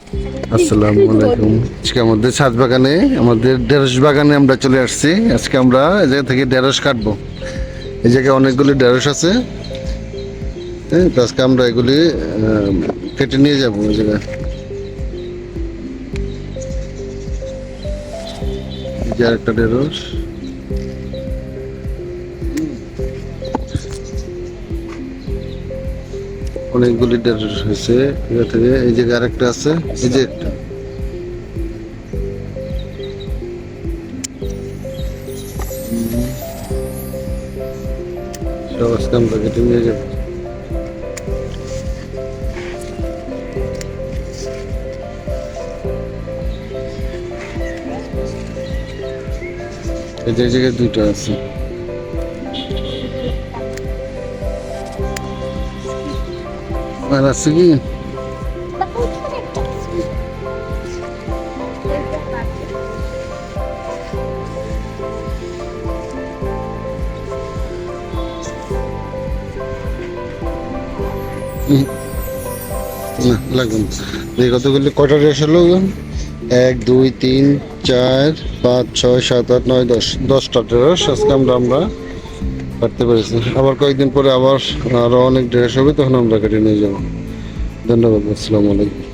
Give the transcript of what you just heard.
আসসালামু আলাইকুম। আজকে আমাদের ছাদ বাগানে, আমাদের ঢেঁড়স বাগানে আমরা চলে আসছি। আজকে আমরা এই জায়গা থেকে ঢেঁড়স কাটবো। এই জায়গায় অনেকগুলি ঢেঁড়স আছে। হ্যাঁ, তো আজকে আমরা এগুলি কেটে নিয়ে যাবো। এই জায়গায় এই যে আরেকটা ঢেঁড়স। অনেকগুলি ঢেঁড়স হয়েছে এখান থেকে। এই জায়গায় আরেকটা আছে, এই যে একটা। সব আজকে আমরা কেটে নিয়ে যাবো। এই যে এই জায়গায় দুইটা আছে। আর আছে কি? না, লাগবে না। এই কতগুলি কয়টা রেস হলো? 1 2 3 4 5 6 7 8 9 10, 10টা ঢেঁড়স আজকে আমরা কাটতে পেরেছি। আবার কয়েকদিন পরে আবার আরো অনেক ঢেঁড়স হবে, তখন আমরা কেটে নিয়ে যাবো। ধন্যবাদ। আসসালামু আলাইকুম।